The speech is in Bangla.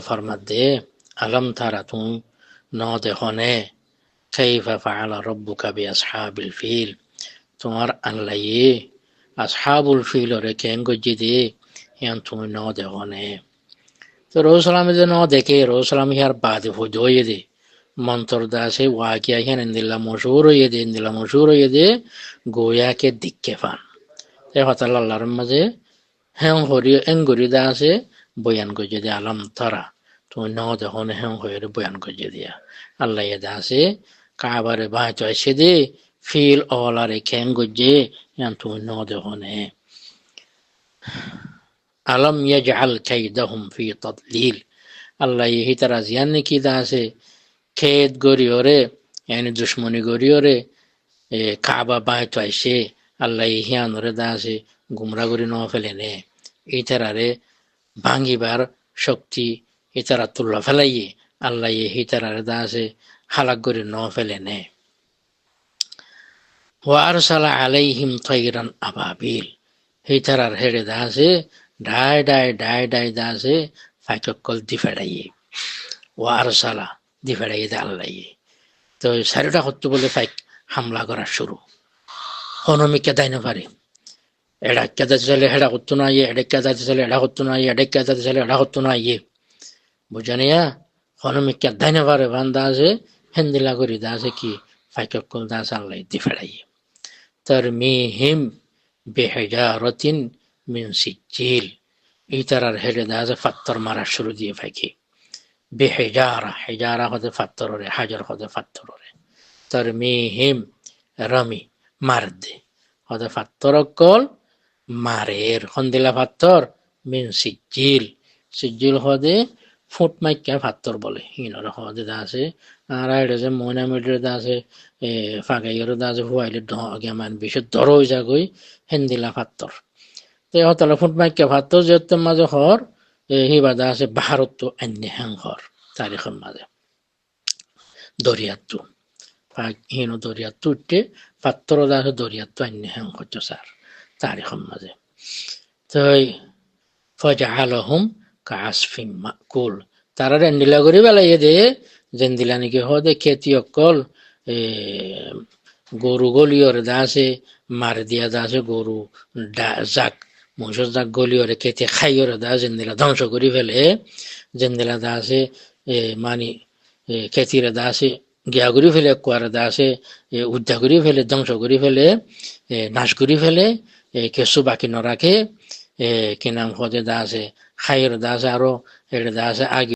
ফরমাদে আলম তারা তুম ন দেখনে কাইফা ফাআলা রাব্বুকা বিআসহাবিল ফিল তোমার আল্লাহ আসহাবুল ফিল ওরে কেন গজ্জি দে ইয়ান তুমি ন দেখনে তো রসুলামে যে ন দেখে রসুলাম ইয়ার বাদে হুজয়ে দে মন্তর দাসে ওয়াকিয়া হিয়ান ইন্দিল্লা মশহুর হয়ে দে গোয়াকে দিকে ফান এ হতাল আল্লাহর মাঝে হ্যাঁ হরি এঙ্গুরি দাসে বয়ান গজ্জি দে আলম তারা তুমি ন দেখনে হ্যাঁ হয়ে বয়ান গজ্জি দিয়া আল্লাহ দাসে কাবারে বাঁ চয়েছে দে ফিল অলারে খেন গজ্জে ইয়ান তুমি ন দেখনে আলম ইয়াজআল কাইদাহুম ফি তাদলিল আল্লাহ হিতারা জিয়ান কি দাসে খেদ গরিয়রে yani দুশ্মনী গরিয়রে কাবা বাঁ চয়েছে আল্লাহ হিয়ানরে দাসে গুমরা গরি ন ফেলে নে ইতারারে ভাঙিবার শক্তি ইতারা তুল্লা ফেলাইয়ে আল্লাহ হিতারারে দাসে হালাক গরি ন ফেলে নে ওয়ারসালা আলাইহিম তাইরান আবাবিল হিতারার হেড়ে দাসে ডাই ডাই ডাই ডাই দাসে ফাইকল দি ফেড়াইয়ে ওয়ারসালা দি ফেড়াইয়ে দে আল্লাহ তো সারিটা হচ্ছে বলে ফাইক হামলা করা শুরু হনমিকে দেয় না পারে এড়াক্কা যাতে চলে হেডা করতো না ইয়ে এডেক্কা যাতে চলে এডা করতো না ইয়ে এডেক্কা যাতে চলে এডা করতো না ইয়ে বুঝানিয়া হনমিকে দেয় না পারে বান্দা আছে হেন্দিলা করি দাসে কি ফাইকল দাস আল্লাহ দি ফেড়াইয়ে তরমিহিম বিহিজারাতিন মিন সিজিল ইতারার হেডে দাসে পাত্তর মারা শুরু দিয়ে ফাইকে বিহিজারা হিজারা হতে পাত্তরে হাজার হতে পাত্তরে তরমিহিম রমি মার দে হতে পাত্তর কল মারের হন্দিলা পাত্তর মিন সিজিল সিজিল হদে ফুট মাইকা পাত্তর বলে হিনর হদে দাসে আর এটা যে ময়না মিডরে দাসে ফাঁকাইয়ের দাসে হুয়াইলে মান বিশেষ ধর হয়ে যাগই হেন্দিলা পাত্তর তো হতলে ফুট মাইকা পাত্তর যেত মাঝে হর হিবা দাসে ভারত অন্য হ্যাং হর তারিখের মাঝে দরিয়াত্তু হিন দরিয়াত্তু উঠে পাত্তর দাসে দরিয়াত্তু অন্য হ্যাং হচ্ছে স্যার তারিখের মাঝে তো ফজাআলাহুম কাআসফিম মাকুল তারা রেন্ডিলা করে বেলাইয়ে দে জেন্দিলা নাকি হদে খেতি অকল গরু গলিয়র দাসে মার দিয়া দাসে গরু জাক মহিষর জাক গলিয়রে খেতে খাইয়র দাস জেন্দিলা ধ্বংস করে ফেলে জেন্দিলা দাসে মানি খেতির দাসে গিয়া করে ফেলে কুয়ার দাসে উদ্ধার করে ফেলে ধ্বংস করে ফেলে নাশ করে ফেলে কিছু বাকি ন রাখে কি নাম হদে দাসে খাইয়ের দাসে আরো এটা দাসে আগে